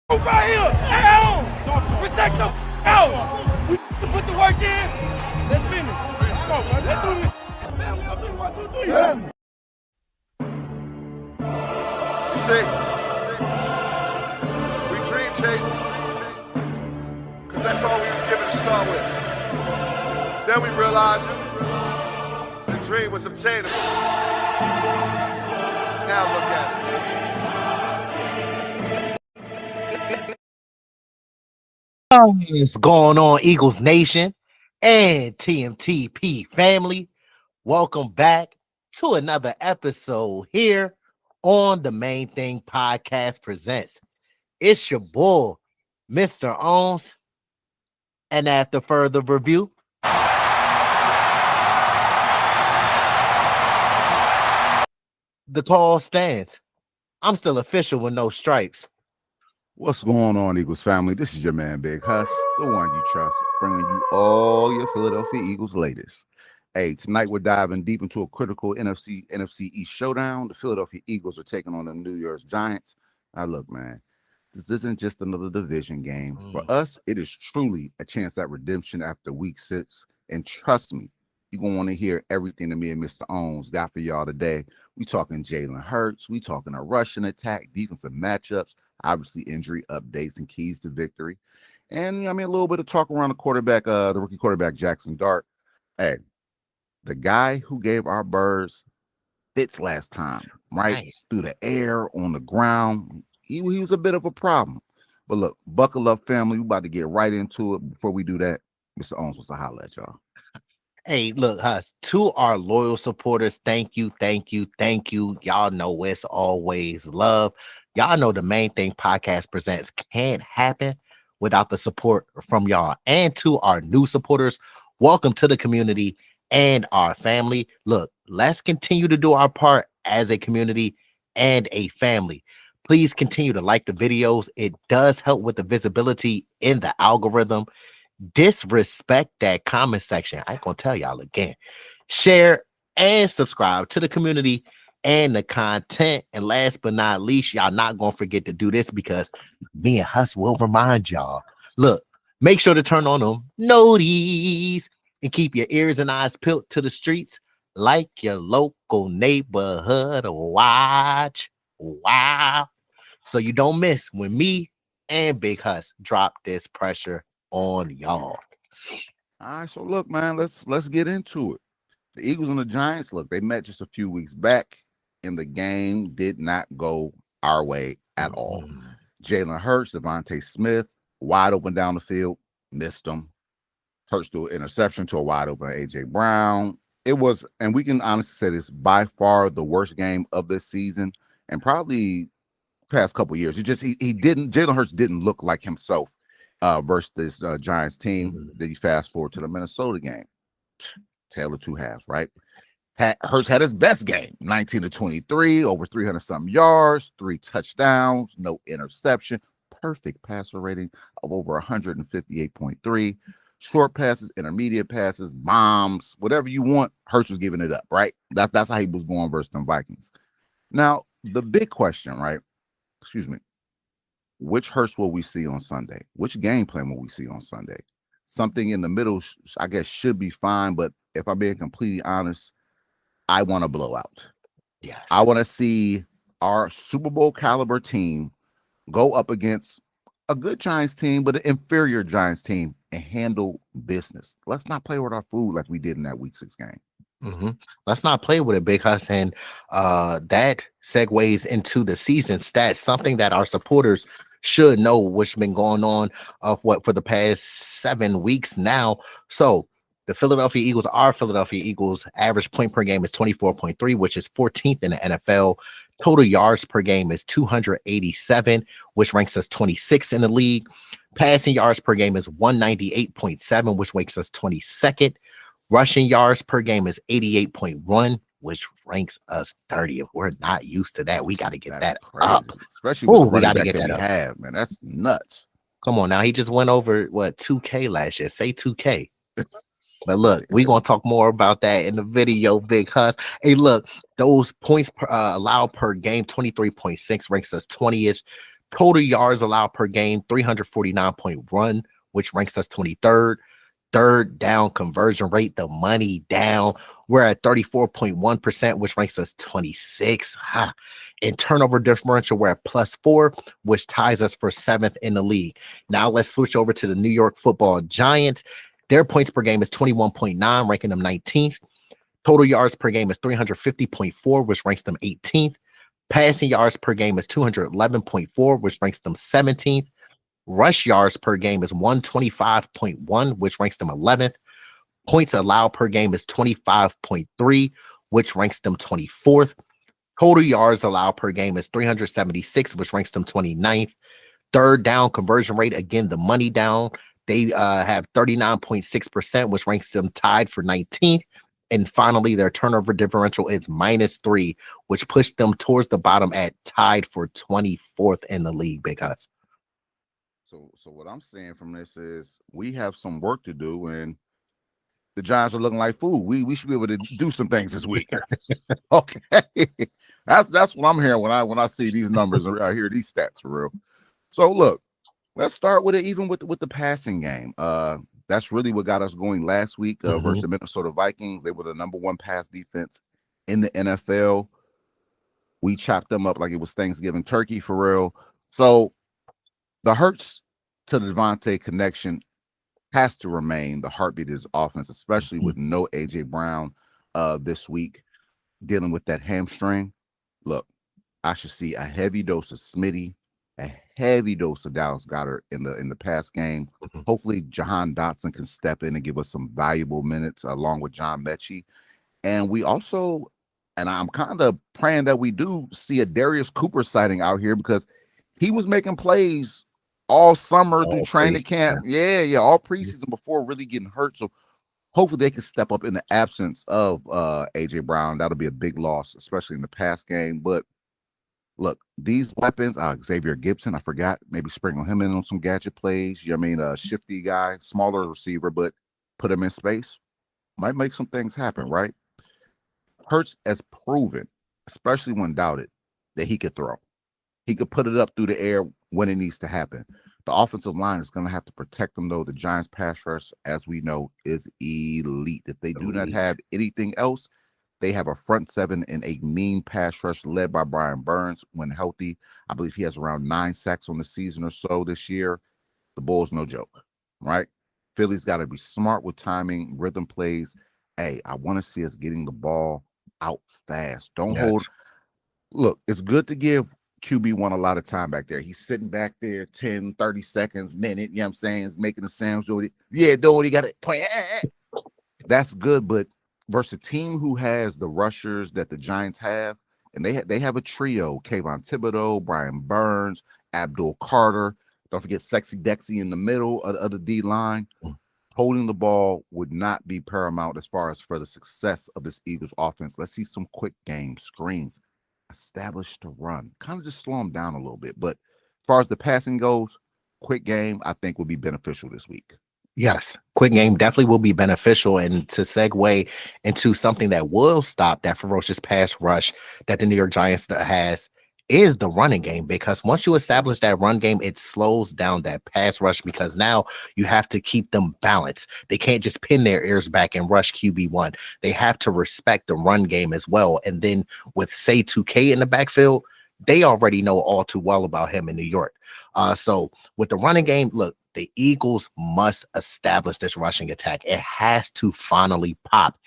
Right here, out. Protect them out. We put the work in. Let's finish. Come on, man. Let's do this. Family, I'll do 1, 2, 3. You see, we dream chase, cause that's all we was given to start with. Then we realized the dream was obtainable. Now look at us. What's going on, Eagles Nation and TMTP family? Welcome back to another episode here on the Main Thing Podcast Presents. It's your boy, Mr. Owens. And after further review, the call stands. I'm still official with no stripes. What's going on, Eagles family? This is your man, Big Huss, the one you trust, bringing you all your Philadelphia Eagles latest. Hey, tonight we're diving deep into a critical NFC East showdown. The Philadelphia Eagles are taking on the New York Giants. Now, look, man, this isn't just another division game. For us, it is truly a chance at redemption after week 6. And trust me, you're going to want to hear everything that me and Mr. Owens got for y'all today. We talking Jalen Hurts. We talking a rushing attack, defensive matchups, obviously injury updates and keys to victory. And I mean, a little bit of talk around the quarterback, the rookie quarterback, Jaxson Dart. Hey, the guy who gave our birds fits last time, right? Through the air, on the ground. He was a bit of a problem. But look, buckle up, family. We about to get right into it. Before we do that, Mr. Owens wants to holler at y'all. Hey, look, Huss, to our loyal supporters, thank you. Y'all know it's always love. Y'all know the Main Thing Podcast Presents can't happen without the support from y'all. And to our new supporters, welcome to the community and our family. Look, let's continue to do our part as a community and a family. Please continue to like the videos. It does help with the visibility in the algorithm. Disrespect that comment section. I ain't gonna tell y'all again. Share and subscribe to the community and the content. And last but not least, y'all not gonna forget to do this because me and Huss will remind y'all. Look, make sure to turn on them noties and keep your ears and eyes peeled to the streets like your local neighborhood watch. Wow. So you don't miss when me and Big Huss drop this pressure on y'all. All right, so look, man, let's get into it. The Eagles and the Giants, look, they met just a few weeks back, and the game did not go our way at all. Jalen Hurts, DeVonta Smith, wide open down the field, missed them. Hurts threw an interception to a wide open A.J. Brown. It was, and we can honestly say this, by far the worst game of this season, and probably past couple years. Jalen Hurts didn't look like himself versus this Giants team. Then you fast forward to the Minnesota game. Tale of two halves, right? Hurts had his best game, 19-23, over 300-something yards, 3 touchdowns, no interception, perfect passer rating of over 158.3. Short passes, intermediate passes, bombs, whatever you want, Hurts was giving it up, right? That's how he was going versus them Vikings. Now, the big question, right? Excuse me. Which Hurts will we see on Sunday? Which game plan will we see on Sunday? Something in the middle, I guess, should be fine. But if I'm being completely honest, I want a blowout. Yes. I want to see our Super Bowl caliber team go up against a good Giants team, but an inferior Giants team and handle business. Let's not play with our food like we did in that Week 6 game. Let's not play with it, Big Huss. And that segues into the season stats, something that our supporters should know, what's been going on for the past 7 weeks now. So the Philadelphia Eagles average point per game is 24.3, which is 14th in the NFL. Total yards per game is 287, which ranks us 26th in the league. Passing yards per game is 198.7, which makes us 22nd. Rushing yards per game is 88.1, which ranks us 30th. We're not used to that. We got to get that up. Especially with the running back that we have, man. That's nuts. Come on now. He just went over, 2K last year. Say 2K. But look, we're going to talk more about that in the video, Big Huss. Hey, look, those points allowed per game, 23.6, ranks us 20th. Total yards allowed per game, 349.1, which ranks us 23rd. Third down conversion rate, the money down, we're at 34.1%, which ranks us 26. In turnover differential, we're at +4, which ties us for 7th in the league. Now let's switch over to the New York Football Giants. Their points per game is 21.9, ranking them 19th. Total yards per game is 350.4, which ranks them 18th. Passing yards per game is 211.4, which ranks them 17th. Rush yards per game is 125.1, which ranks them 11th. Points allowed per game is 25.3, which ranks them 24th. Total yards allowed per game is 376, which ranks them 29th. Third down conversion rate, again, the money down. They have 39.6%, which ranks them tied for 19th. And finally, their turnover differential is -3, which pushed them towards the bottom at tied for 24th in the league, Big Us. So what I'm saying from this is we have some work to do, and the Giants are looking like food. We should be able to do some things this week. Okay, that's what I'm hearing when I see these numbers or I hear these stats for real. So look, let's start with it. Even with the passing game, that's really what got us going last week versus the Minnesota Vikings. They were the #1 pass defense in the NFL. We chopped them up like it was Thanksgiving turkey for real. So the Hurts to the DeVonta connection has to remain the heartbeat of his offense, especially with no A.J. Brown this week dealing with that hamstring. Look, I should see a heavy dose of Smitty, a heavy dose of Dallas Goedert in the pass game. Hopefully, Jahan Dotson can step in and give us some valuable minutes along with John Mechie. And we also, and I'm kind of praying that we do see a Darius Cooper sighting out here because he was making plays all summer through training camp. Yeah, all preseason before really getting hurt. So hopefully they can step up in the absence of A.J. Brown. That'll be a big loss, especially in the pass game. But look, these weapons, Xavier Gibson, I forgot, maybe sprinkle him in on some gadget plays. You know what I mean? A shifty guy, smaller receiver, but put him in space. Might make some things happen, right? Hurts has proven, especially when doubted, that he could throw. He could put it up through the air when it needs to happen. The offensive line is going to have to protect them, though. The Giants' pass rush, as we know, is elite. If they do not have anything else, they have a front seven and a mean pass rush led by Brian Burns when healthy. I believe he has around 9 sacks on the season or so this year. The Bulls, no joke, right? Philly's got to be smart with timing, rhythm plays. Hey, I want to see us getting the ball out fast. Don't hold. Look, it's good to give QB1 a lot of time back there. He's sitting back there 10, 30 seconds, minute, you know what I'm saying? He's making a sandwich. Yeah, doing what he got to play. That's good, but versus a team who has the rushers that the Giants have, and they have a trio, Kayvon Thibodeau, Brian Burns, Abdul Carter. Don't forget Sexy Dexy in the middle of the D line. Holding the ball would not be paramount as far as for the success of this Eagles offense. Let's see some quick game screens. Established to run, kind of just slow them down a little bit. But as far as the passing goes, quick game, I think, will be beneficial this week. Yes, quick game definitely will be beneficial. And to segue into something that will stop that ferocious pass rush that the New York Giants has is the running game, because once you establish that run game, it slows down that pass rush because now you have to keep them balanced. They can't just pin their ears back and rush QB1. They have to respect the run game as well. And then with, say, 2K in the backfield, they already know all too well about him in New York. So with the running game, look, the Eagles must establish this rushing attack. It has to finally pop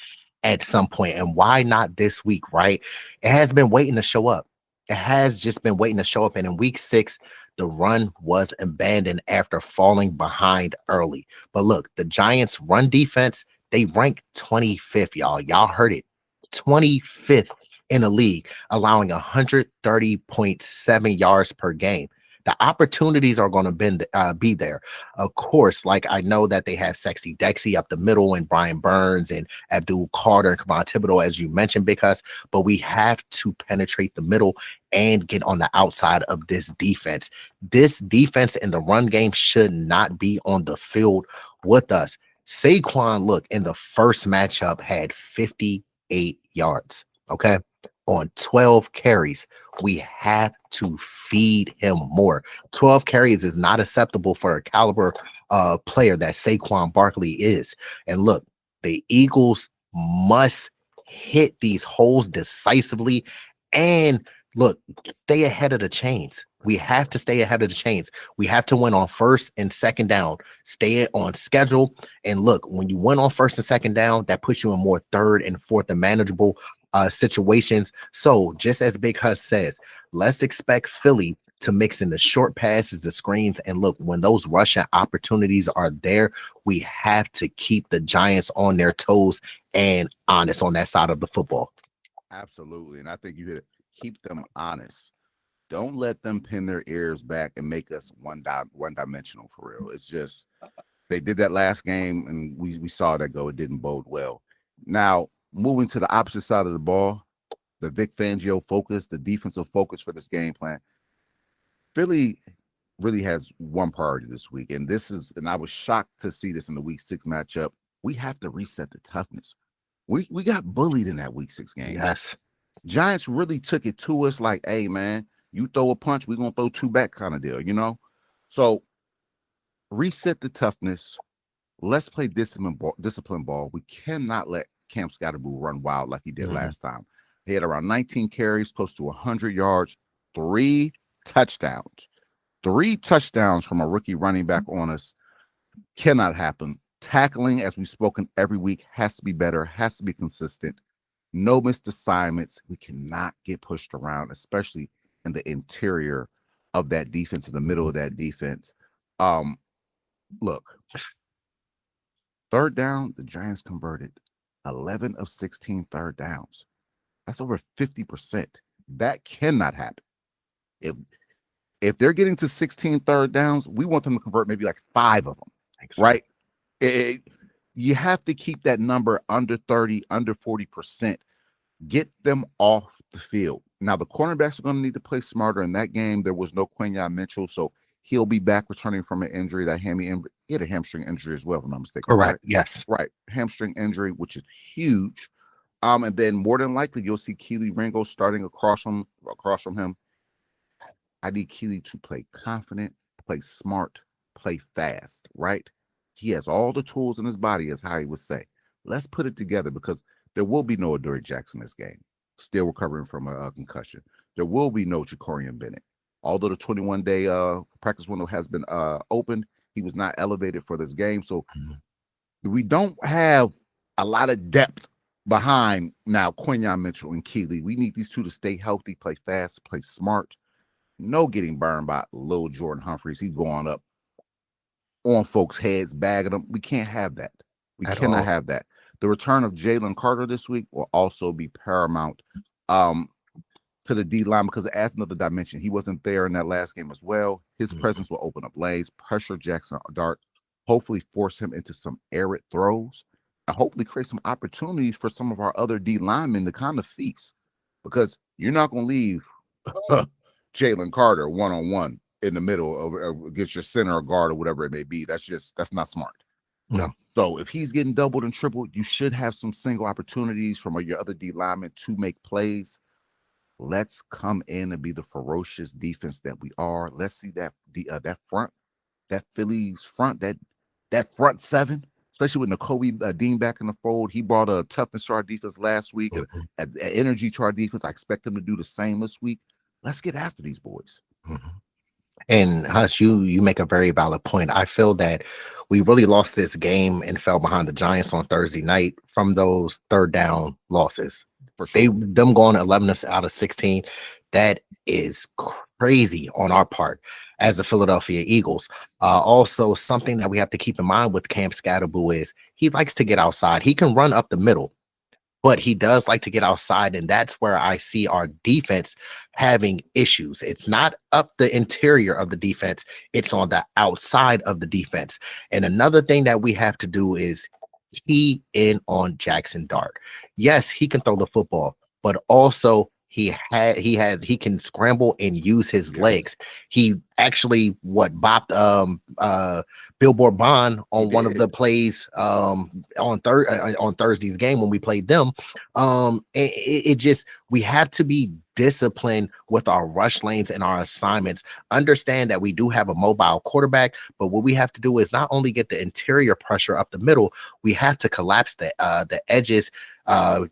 at some point. And why not this week, right? It has been waiting to show up. It has just been waiting to show up. And in week 6, the run was abandoned after falling behind early. But look, the Giants' run defense, they rank 25th, y'all. Y'all heard it. 25th in the league, allowing 130.7 yards per game. The opportunities are going to be there. Of course, like I know that they have Sexy Dexy up the middle and Brian Burns and Abdul Carter and Kayvon Thibodeau, as you mentioned, but we have to penetrate the middle and get on the outside of this defense. This defense in the run game should not be on the field with us. Saquon, look, in the first matchup had 58 yards. Okay. on 12 carries. We have to feed him more. 12 carries is not acceptable for a caliber player that Saquon Barkley is. And look, the Eagles must hit these holes decisively and look, stay ahead of the chains. We have to stay ahead of the chains. We have to win on first and second down, stay on schedule. And look, when you win on first and second down, that puts you in more third and fourth and manageable situations. So just as Big Huss says, let's expect Philly to mix in the short passes, the screens. And look, when those rushing opportunities are there, we have to keep the Giants on their toes and honest on that side of the football. Absolutely. And I think you hit it. Keep them honest. Don't let them pin their ears back and make us one-dimensional for real. It's just they did that last game, and we saw that go. It didn't bode well. Now, moving to the opposite side of the ball, the Vic Fangio focus, the defensive focus for this game plan. Philly really has one priority this week, and I was shocked to see this in the Week 6 matchup. We have to reset the toughness. We got bullied in that Week 6 game. Yes. Giants really took it to us like, hey, man, you throw a punch, we're going to throw two back kind of deal, you know? So reset the toughness. Let's play discipline ball. We cannot let Cam Skattebo run wild like he did last time. He had around 19 carries, close to 100 yards, 3 touchdowns. 3 touchdowns from a rookie running back on us cannot happen. Tackling, as we've spoken every week, has to be better, has to be consistent. No missed assignments. We cannot get pushed around, especially in the interior of that defense, in the middle of that defense. Look, third down, the Giants converted 11 of 16 third downs. That's over 50%. That cannot happen. If they're getting to 16 third downs, we want them to convert maybe like 5 of them, right? You have to keep that number under 30, under 40%. Get them off the field. Now, the cornerbacks are going to need to play smarter in that game. There was no Quinyon Mitchell, so he'll be back returning from an injury. He had a hamstring injury as well, if I'm not mistaken. Correct. Right? Yes. Right. Hamstring injury, which is huge. And then more than likely, you'll see Keely Ringo starting across from him. I need Keely to play confident, play smart, play fast, right? He has all the tools in his body, as how he would say. Let's put it together because there will be no Adoree Jackson this game, still recovering from a concussion. There will be no Jacorian Bennett. Although the 21-day practice window has been opened, he was not elevated for this game. So we don't have a lot of depth behind now Quinyon Mitchell and Keely. We need these two to stay healthy, play fast, play smart. No getting burned by little Jordan Humphreys. He's going up on folks' heads, bagging them. We can't have that. We cannot have that. The return of Jalen Carter this week will also be paramount to the D line because it adds another dimension. He wasn't there in that last game as well. His presence will open up lanes, pressure Jaxson Dart, hopefully force him into some arid throws, and hopefully create some opportunities for some of our other D linemen to kind of feast because you're not going to leave Jalen Carter one-on-one in the middle of against your center or guard or whatever it may be. That's not smart. No. So if he's getting doubled and tripled, you should have some single opportunities from your other D linemen to make plays. Let's come in and be the ferocious defense that we are. Let's see that Phillies front, that front seven, especially with Nakobe Dean back in the fold. He brought a toughness to our defense last week, and energy to our defense. I expect him to do the same this week. Let's get after these boys. And Huss, you make a very valid point. I feel that we really lost this game and fell behind the Giants on Thursday night from those third down losses. For sure. Them going 11 out of 16, that is crazy on our part as the Philadelphia Eagles. Also, something that we have to keep in mind with Cam Skattebo is he likes to get outside. He can run up the middle, but he does like to get outside, and that's where I see our defense having issues. It's not up the interior of the defense. It's on the outside of the defense. And another thing that we have to do is key in on Jaxson Dart. Yes, he can throw the football, but also he can scramble and use his legs. He actually bopped Billboard Bond He on one of did. the plays on Thursday's game when we played them. It just, we have to be disciplined with our rush lanes and our assignments. Understand that we do have a mobile quarterback, but what we have to do is not only get the interior pressure up the middle, we have to collapse the edges,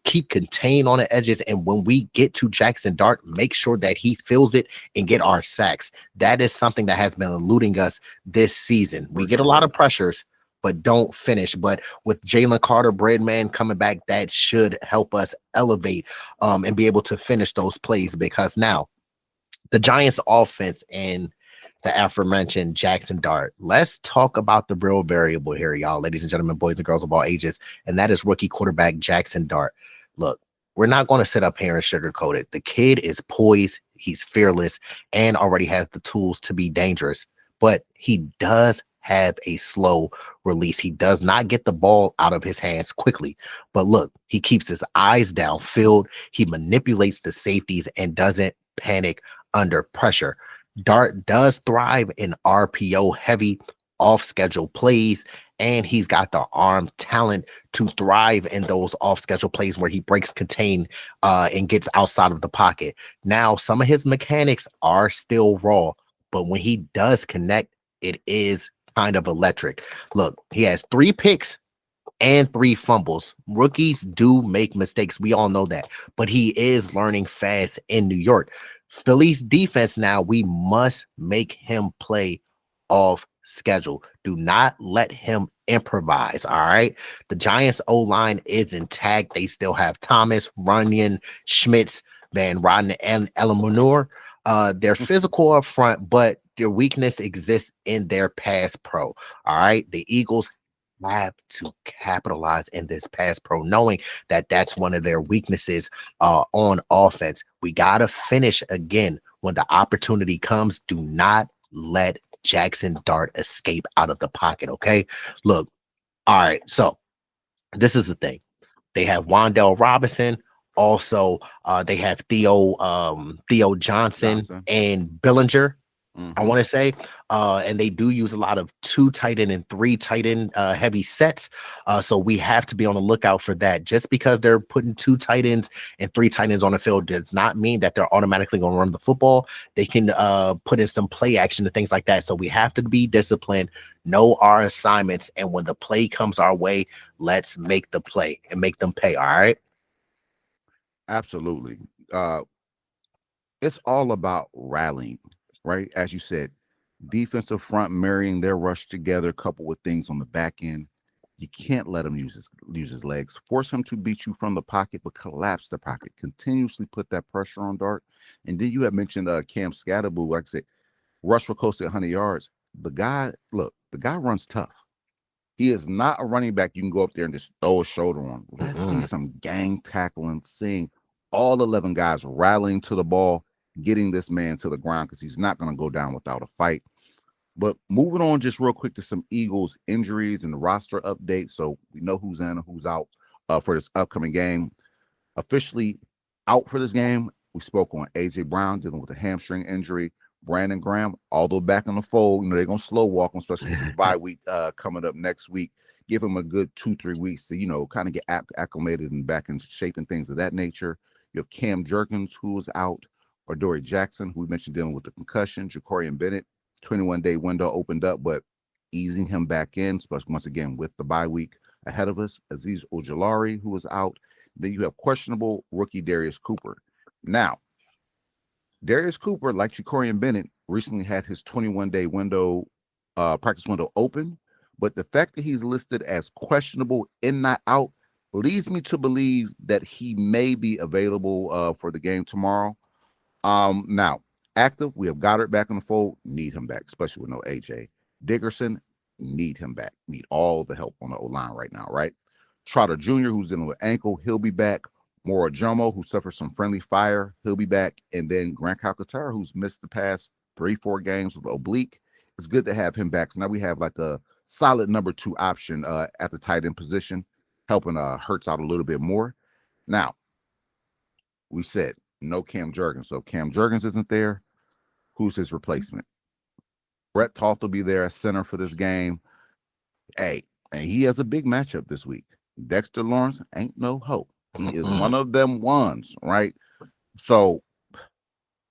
keep contained on the edges, and when we get to Jaxson Dart, make sure that he feels it and get our sacks. That is something that has been eluding us this season. We get a lot of pressures, but don't finish. But with Jalen Carter, Breadman coming back, that should help us elevate and be able to finish those plays, because now the Giants offense and the aforementioned Jaxson Dart. Let's talk about the real variable here, y'all, ladies and gentlemen, boys and girls of all ages, and that is rookie quarterback Jaxson Dart. Look, we're not going to sit up here and sugarcoat it. The kid is poised, he's fearless, and already has the tools to be dangerous, but he does have a slow release. He does not get the ball out of his hands quickly, but look, he keeps his eyes downfield. He manipulates the safeties and doesn't panic under pressure. Dart does thrive in RPO heavy off schedule plays, and he's got the arm talent to thrive in those off schedule plays where he breaks contain and gets outside of the pocket. Now, some of his mechanics are still raw, but when he does connect, it is kind of electric. Look, he has 3 picks and 3 fumbles. Rookies do make mistakes. We all know that, but he is learning fast in New York. Philly's defense, now we must make him play off schedule. Do not let him improvise. All right. The Giants O-line is intact. They still have Thomas, Runyon, Schmitz, Van Roden, and Elamonor. They're physical up front, but their weakness exists in their pass pro. All right. The Eagles have to capitalize in this pass pro, knowing that that's one of their weaknesses on offense. We got to finish again when the opportunity comes. Do not let Jaxson Dart escape out of the pocket. Okay. Look. All right. So this is the thing. They have Wan'Dale Robinson. Also, they have Theo Johnson and Billinger. I want to say, and they do use a lot of 2 tight end and 3 tight end heavy sets. So we have to be on the lookout for that. Just because they're putting 2 tight ends and 3 tight ends on the field does not mean that they're automatically going to run the football. They can put in some play action and things like that. So we have to be disciplined, know our assignments, and when the play comes our way, let's make the play and make them pay. All right. Absolutely. It's all about rallying. Right, as you said, defensive front marrying their rush together, coupled with things on the back end. You can't let him use his legs. Force him to beat you from the pocket, but collapse the pocket. Continuously put that pressure on Dart. And then you have mentioned Cam Skattebo, like I said, rush for close to 100 yards. The guy runs tough. He is not a running back you can go up there and just throw a shoulder on. Let's see some gang tackling, seeing all 11 guys rallying to the ball, getting this man to the ground, because he's not going to go down without a fight. But moving on just real quick to some Eagles injuries and the roster update, so we know who's in and who's out for this upcoming game. Officially out for this game, we spoke on A.J. Brown dealing with a hamstring injury. Brandon Graham, although back in the fold, they're going to slow walk him, especially with this bye week coming up next week. Give him a good 2-3 weeks to, kind of get acclimated and back in shape and things of that nature. You have Cam Jurgens, who is out. Or Dory Jackson, who we mentioned dealing with the concussion. Jacorian Bennett, 21-day window opened up, but easing him back in, especially once again with the bye week ahead of us. Azeez Ojulari, who is out. Then you have questionable rookie Darius Cooper. Now, Darius Cooper, like Jacorian Bennett, recently had his 21-day window, practice window open, but the fact that he's listed as questionable in not out leads me to believe that he may be available for the game tomorrow. Now, active, we have Goddard back in the fold, need him back, especially with no AJ. Dickerson, need him back, need all the help on the O-line right now, right? Trotter Jr., who's dealing with ankle, he'll be back. Mora Jomo, who suffered some friendly fire, he'll be back. And then Grant Calcaterra, who's missed the past 3-4 games with oblique. It's good to have him back. So now we have like a solid number 2 option at the tight end position, helping Hurts out a little bit more. Now, we said no Cam Jurgens. So if Cam Jurgens isn't there, who's his replacement? Brett Toth will be there at center for this game. Hey, and he has a big matchup this week. Dexter Lawrence ain't no hope. He is one of them ones, right? So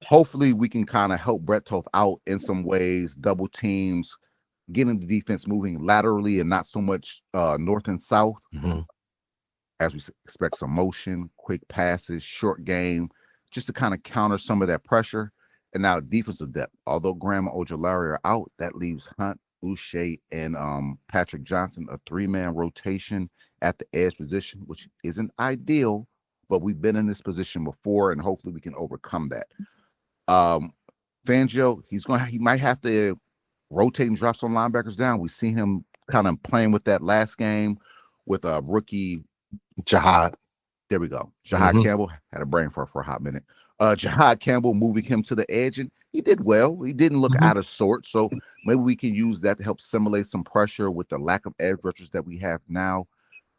hopefully we can kind of help Brett Toth out in some ways, double teams, getting the defense moving laterally and not so much north and south. As we expect some motion, quick passes, short game, just to kind of counter some of that pressure. And now defensive depth. Although Graham and Ojulari are out, that leaves Hunt, Uche, and Patrick Johnson, a 3-man rotation at the edge position, which isn't ideal, but we've been in this position before, and hopefully we can overcome that. Fangio, he might have to rotate and drop some linebackers down. We see him kind of playing with that last game with a rookie Jihad. There we go. Jihad Campbell had a brain for a hot minute. Jihad Campbell moving him to the edge, and he did well. He didn't look out of sorts, so maybe we can use that to help simulate some pressure with the lack of edge rushers that we have now.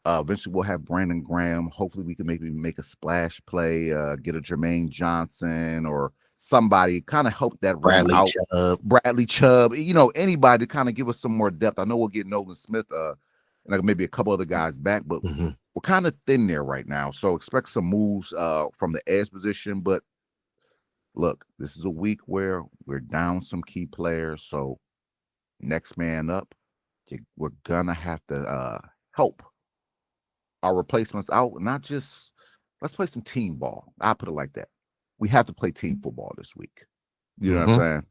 Eventually, we'll have Brandon Graham. Hopefully, we can maybe make a splash play, get a Jermaine Johnson or somebody, kind of help that Bradley out. Chubb. Bradley Chubb, anybody to kind of give us some more depth. I know we'll get Nolan Smith, and maybe a couple other guys back, but we're kind of thin there right now. So expect some moves from the edge position. But look, this is a week where we're down some key players. So next man up, we're gonna have to help our replacements out. Not just let's play some team ball. I'll put it like that. We have to play team football this week. You know what I'm saying?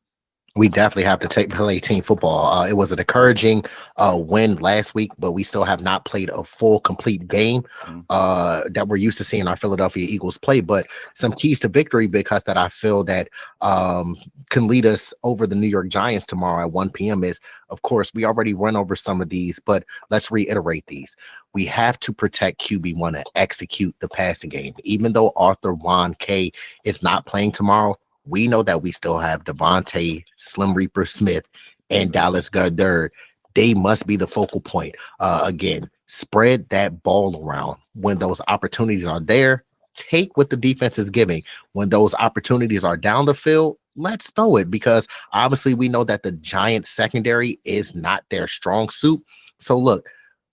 We definitely have to play team football. It was an encouraging win last week, but we still have not played a full, complete game that we're used to seeing our Philadelphia Eagles play. But some keys to victory, because that I feel that can lead us over the New York Giants tomorrow at 1 p.m. is, of course, we already run over some of these, but let's reiterate these. We have to protect QB1 and execute the passing game. Even though Arthur Juan K is not playing tomorrow, we know that we still have DeVonta Slim Reaper Smith and Dallas Goedert. They must be the focal point. Again, spread that ball around. When those opportunities are there, take what the defense is giving. When those opportunities are down the field, let's throw it, because obviously we know that the Giants secondary is not their strong suit. So look,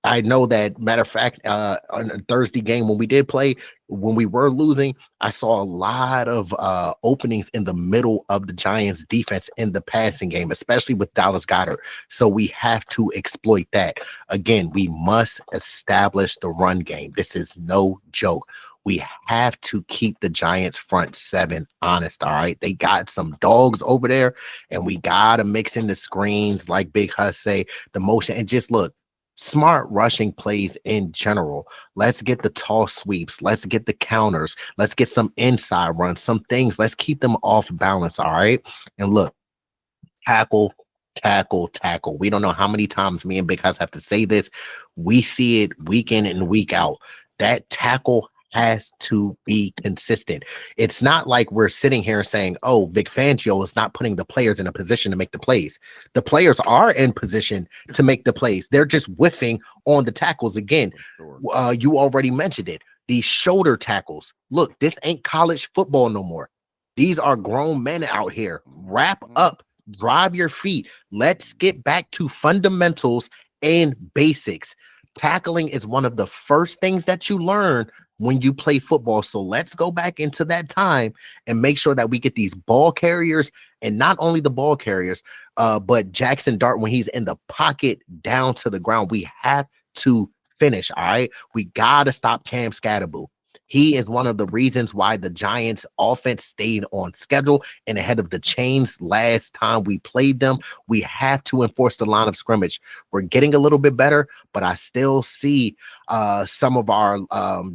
I know that, matter of fact, on a Thursday game when we did play, when we were losing, I saw a lot of openings in the middle of the Giants defense in the passing game, especially with Dallas Goedert. So we have to exploit that. Again, we must establish the run game. This is no joke. We have to keep the Giants front seven honest, all right? They got some dogs over there, and we got to mix in the screens, like Big Huss say, the motion, and just look. Smart rushing plays in general. Let's get the toss sweeps. Let's get the counters. Let's get some inside runs, some things. Let's keep them off balance, all right? And look, tackle. We don't know how many times me and Big House have to say this. We see it week in and week out. That tackle has to be consistent. It's not like we're sitting here saying, oh, Vic Fangio is not putting the players in a position to make the plays. The players are in position to make the plays. They're just whiffing on the tackles again. You already mentioned it. These shoulder tackles. Look, this ain't college football no more. These are grown men out here. Wrap up. Drive your feet. Let's get back to fundamentals and basics. Tackling is one of the first things that you learn when you play football. So let's go back into that time and make sure that we get these ball carriers, and not only the ball carriers, but Jaxson Dart, when he's in the pocket down to the ground, we have to finish. All right. We got to stop Cam Skattebo. He is one of the reasons why the Giants offense stayed on schedule and ahead of the chains last time we played them. We have to enforce the line of scrimmage. We're getting a little bit better, but I still see some of our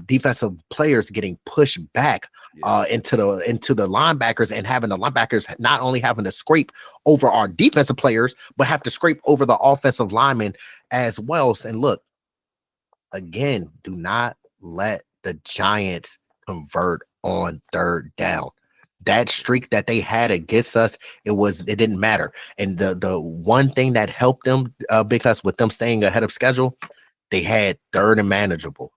defensive players getting pushed back into the linebackers, and having the linebackers not only having to scrape over our defensive players, but have to scrape over the offensive linemen as well. And look, again, do not let the Giants convert on third down. That streak that they had against us, it didn't matter. And the one thing that helped them, because with them staying ahead of schedule, they had third and manageable,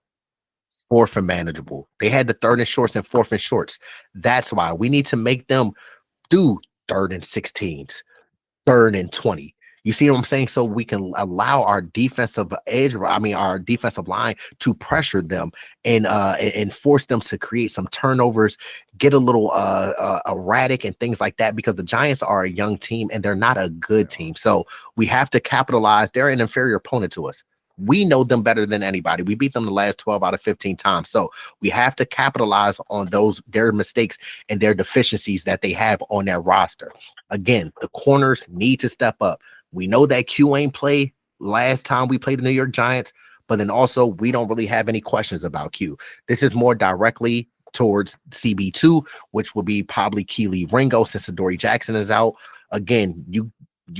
fourth and manageable. They had the third and shorts and fourth and shorts. That's why we need to make them do third and 16s, 3rd and 20. You see what I'm saying? So we can allow our defensive our defensive line to pressure them and force them to create some turnovers, get a little erratic and things like that, because the Giants are a young team and they're not a good team. So we have to capitalize. They're an inferior opponent to us. We know them better than anybody. We beat them the last 12 out of 15 times. So we have to capitalize on their mistakes and their deficiencies that they have on their roster. Again, the corners need to step up. We know that Q ain't play last time we played the New York Giants, but then also we don't really have any questions about Q. This is more directly towards CB2, which will be probably Keely Ringo since Adoree Jackson is out. Again, you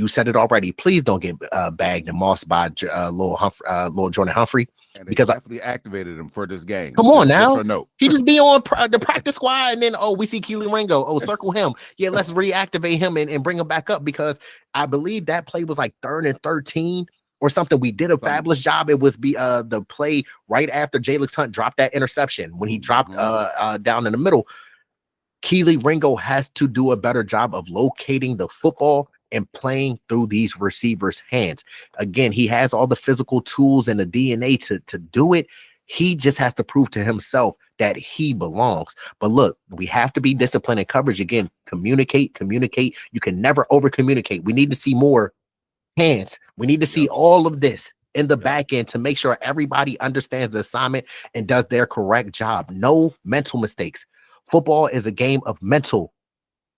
said it already. Please don't get bagged and mossed by Lil Jordan Humphrey. And they because definitely activated him for this game. Come on now. Just for note. He just be on the practice squad, and then, we see Keely Ringo. Oh, circle him. Yeah, let's reactivate him and bring him back up, because I believe that play was like 3rd and 13 or something. We did a fabulous job. It was the play right after Jalen Hunt dropped that interception when he dropped down in the middle. Keely Ringo has to do a better job of locating the football and playing through these receivers' hands. Again, he has all the physical tools and the DNA to do it. He just has to prove to himself that he belongs. But look, we have to be disciplined in coverage. Again, communicate. You can never over communicate. We need to see more hands. We need to see all of this in the back end to make sure everybody understands the assignment and does their correct job. No mental mistakes. Football is a game of mental.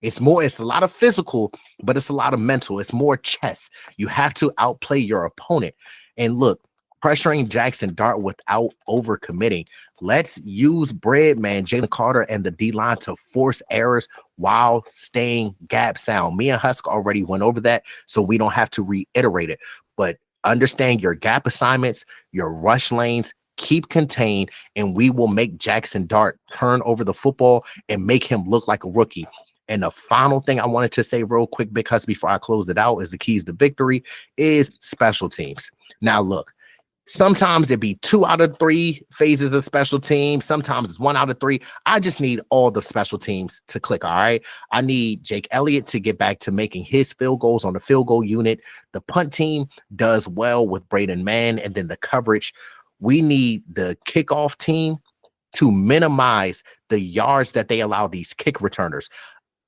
It's a lot of physical, but it's a lot of mental. It's more chess. You have to outplay your opponent. And look, pressuring Jaxson Dart without overcommitting. Let's use Breadman, Jalen Carter, and the D-line to force errors while staying gap sound. Me and Husk already went over that, so we don't have to reiterate it. But understand your gap assignments, your rush lanes, keep contained, and we will make Jaxson Dart turn over the football and make him look like a rookie. And the final thing I wanted to say real quick, because before I close it out, is the keys to victory is special teams. Now, look, sometimes it be 2 out of 3 phases of special teams. Sometimes it's 1 out of 3. I just need all the special teams to click. All right. I need Jake Elliott to get back to making his field goals on the field goal unit. The punt team does well with Braden Mann, and then the coverage. We need the kickoff team to minimize the yards that they allow these kick returners.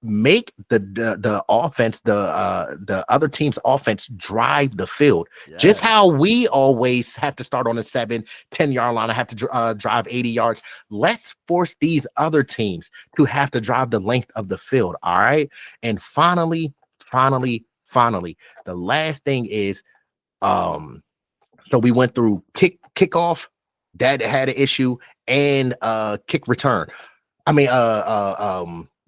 Make the offense, the other team's offense drive the field. Just how we always have to start on a 7-10 yard line. I have to drive 80 yards. Let's force these other teams to have to drive the length of the field. All right. And finally, the last thing is, so we went through kickoff that had an issue, and kick return.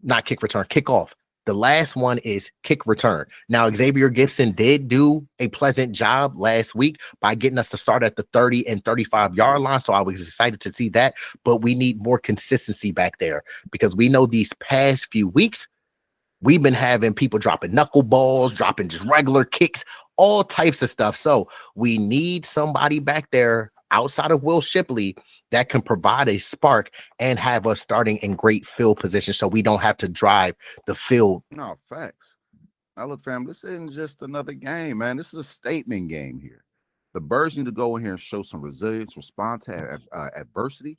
Not kick return, kickoff. The last one is kick return. Now, Xavier Gibson did do a pleasant job last week by getting us to start at the 30 and 35 yard line. So I was excited to see that, but we need more consistency back there, because we know these past few weeks, we've been having people dropping knuckleballs, dropping just regular kicks, all types of stuff. So we need somebody back there outside of Will Shipley that can provide a spark and have us starting in great field position, so we don't have to drive the field. No, facts. Now, look, fam, this isn't just another game, man. This is a statement game here. The Birds need to go in here and show some resilience, respond to adversity,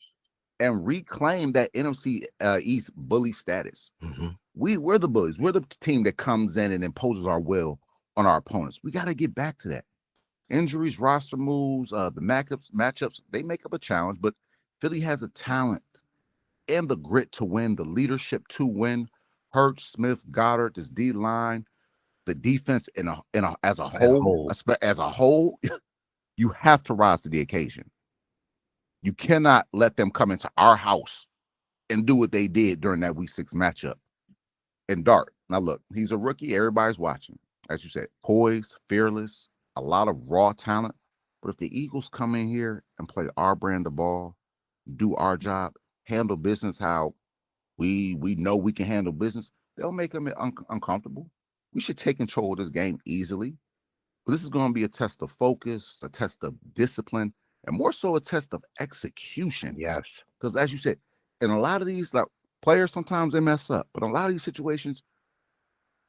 and reclaim that NFC East bully status. We're the bullies. We're the team that comes in and imposes our will on our opponents. We got to get back to that. Injuries, roster moves, the matchups, they make up a challenge, but Philly has the talent and the grit to win, the leadership to win. Hurts, Smith, Goddard, this D-line, the defense as a whole, you have to rise to the occasion. You cannot let them come into our house and do what they did during that Week 6 matchup. And Dart, now look, he's a rookie. Everybody's watching. As you said, poised, fearless, a lot of raw talent. But if the Eagles come in here and play our brand of ball, do our job, handle business how we know we can handle business, they'll make them uncomfortable. We should take control of this game easily. But this is going to be a test of focus, a test of discipline, and more so a test of execution. Yes. Because as you said, in a lot of these, like, players, sometimes they mess up. But in a lot of these situations,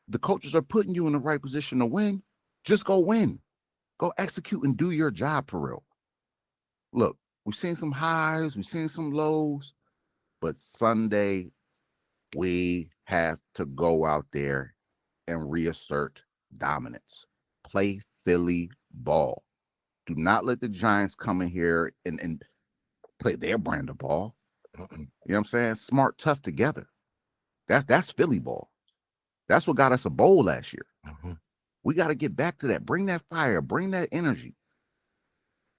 The coaches are putting you in the right position to win. Just go win. Go execute and do your job for real. Look, we've seen some highs, we've seen some lows, but Sunday we have to go out there and reassert dominance. Play Philly ball. Do not let the Giants come in here and play their brand of ball. You know what I'm saying? Smart, tough together. That's Philly ball. That's what got us a bowl last year. We got to get back to that. Bring that fire. Bring that energy.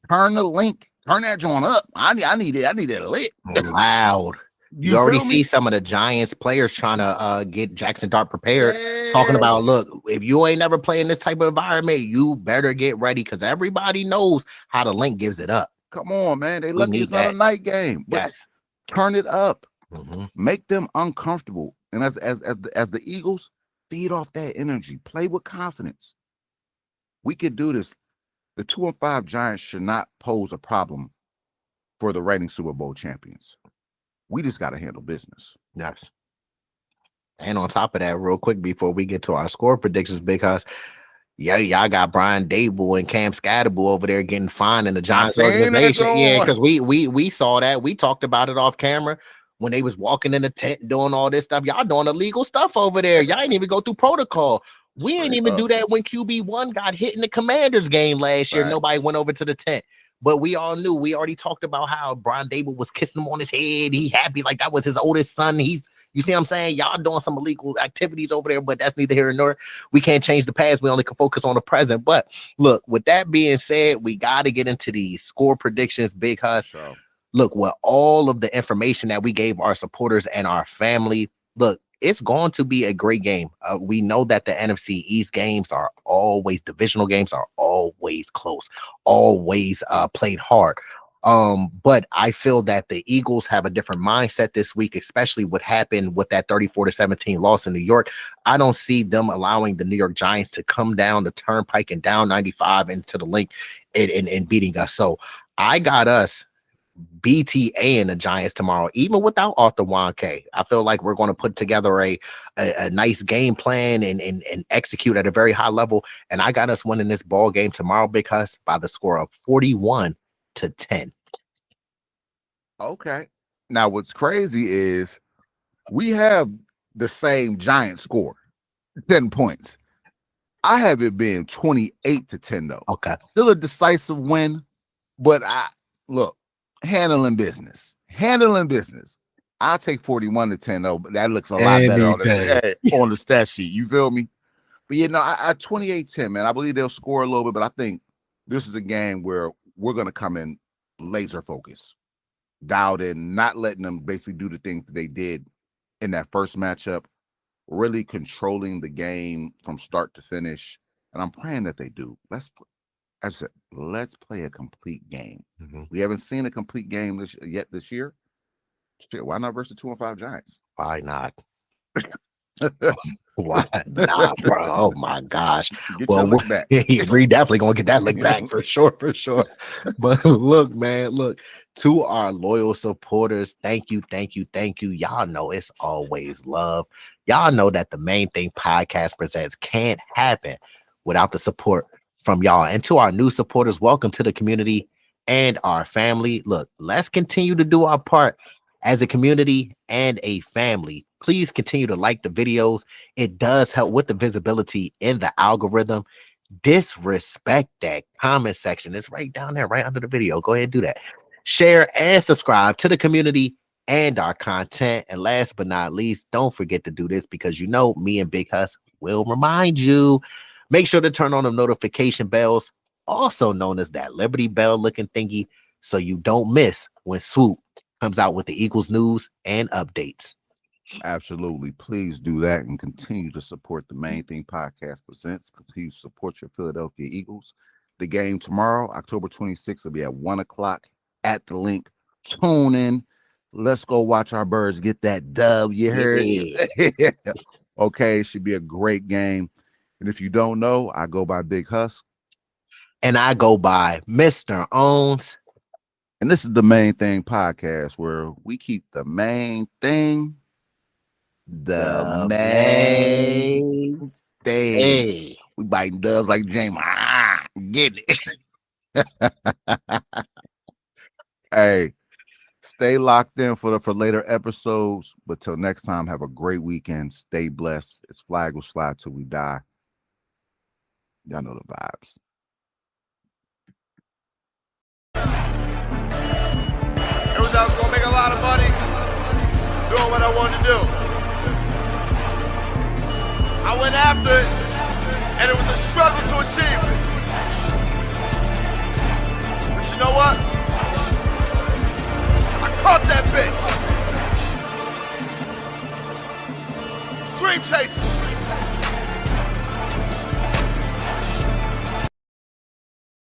Turn the link. Turn that joint up. I need it. I need it lit. Loud. You already see some of the Giants players trying to get Jaxson Dart prepared, talking about, look, if you ain't never playing this type of environment, you better get ready because everybody knows how the link gives it up. Come on, man. They lucky it's not a night game. Yes. Turn it up. Make them uncomfortable. And as the Eagles, feed off that energy. Play with confidence. We could do this. The 2-5 Giants should not pose a problem for the reigning Super Bowl champions. We just got to handle business. Yes. And on top of that, real quick, before we get to our score predictions, because y'all got Brian Dable and Cam Skattebo over there getting fined in the Giants organization. Yeah, because we saw that. We talked about it off camera when they was walking in the tent doing all this stuff. Y'all doing illegal stuff over there. Y'all ain't even go through protocol. We ain't even do that when QB1 got hit in the Commanders game last year. Nobody went over to the tent. But we all knew. We already talked about how Brian Dable was kissing him on his head. He happy like that was his oldest son. You see what I'm saying? Y'all doing some illegal activities over there, but that's neither here nor. We can't change the past. We only can focus on the present. But look, with that being said, we got to get into these score predictions because look, with all of the information that we gave our supporters and our family, look, it's going to be a great game. We know that the NFC East games are always divisional games, are always close, always played hard. But I feel that the Eagles have a different mindset this week, especially what happened with that 34-17 loss in New York. I don't see them allowing the New York Giants to come down the turnpike and down 95 into the link and beating us. So I got us BTA and the Giants tomorrow, even without Arthur Wanke. I feel like we're going to put together a nice game plan and execute at a very high level. And I got us winning this ball game tomorrow because by the score of 41-10. Okay. Now, what's crazy is we have the same Giant score, 10 points. I have it being 28-10 though. Okay. Still a decisive win, but look. Handling business. I'll take 41-10 though, but that looks a lot better on the stat sheet. You feel me? But I 28-10, man. I believe they'll score a little bit, but I think this is a game where we're gonna come in laser focus, dialed in, not letting them basically do the things that they did in that first matchup, really controlling the game from start to finish. And I'm praying that they do. As I said, let's play a complete game. We haven't seen a complete game this year. Shit, why not versus 2-5 Giants? Why not? Why not, bro? Oh my gosh. Well, look back. We definitely gonna get that lick back for sure. But look, to our loyal supporters, thank you. Y'all know it's always love. Y'all know that the Main Thing Podcast Presents can't happen without the support from y'all. And to our new supporters, welcome to the community and our family. Look, let's continue to do our part as a community and a family. Please continue to like the videos. It does help with the visibility in the algorithm. Disrespect that comment section. It's right down there, right under the video. Go ahead and do that. Share and subscribe to the community and our content. And last but not least, don't forget to do this because me and Big Hus will remind you. Make sure to turn on the notification bells, also known as that Liberty Bell looking thingy, so you don't miss when Swoop comes out with the Eagles news and updates. Absolutely. Please do that and continue to support the Main Thing Podcast Presents. Continue to support your Philadelphia Eagles. The game tomorrow, October 26th, will be at 1:00 at the link. Tune in. Let's go watch our birds get that dub. You heard? Yeah. Okay, it should be a great game. And if you don't know, I go by Big Hus. And I go by Mr. Owns. And this is the Main Thing Podcast, where we keep the main thing The main thing. Hey. We biting dubs like James. Get it. Hey, stay locked in for later episodes. But till next time, have a great weekend. Stay blessed. It's flag will fly till we die. Y'all know the vibes. It was I was gonna make a lot of money doing what I wanted to do. I went after it, and it was a struggle to achieve it. But you know what? I caught that bitch. Dream chasing.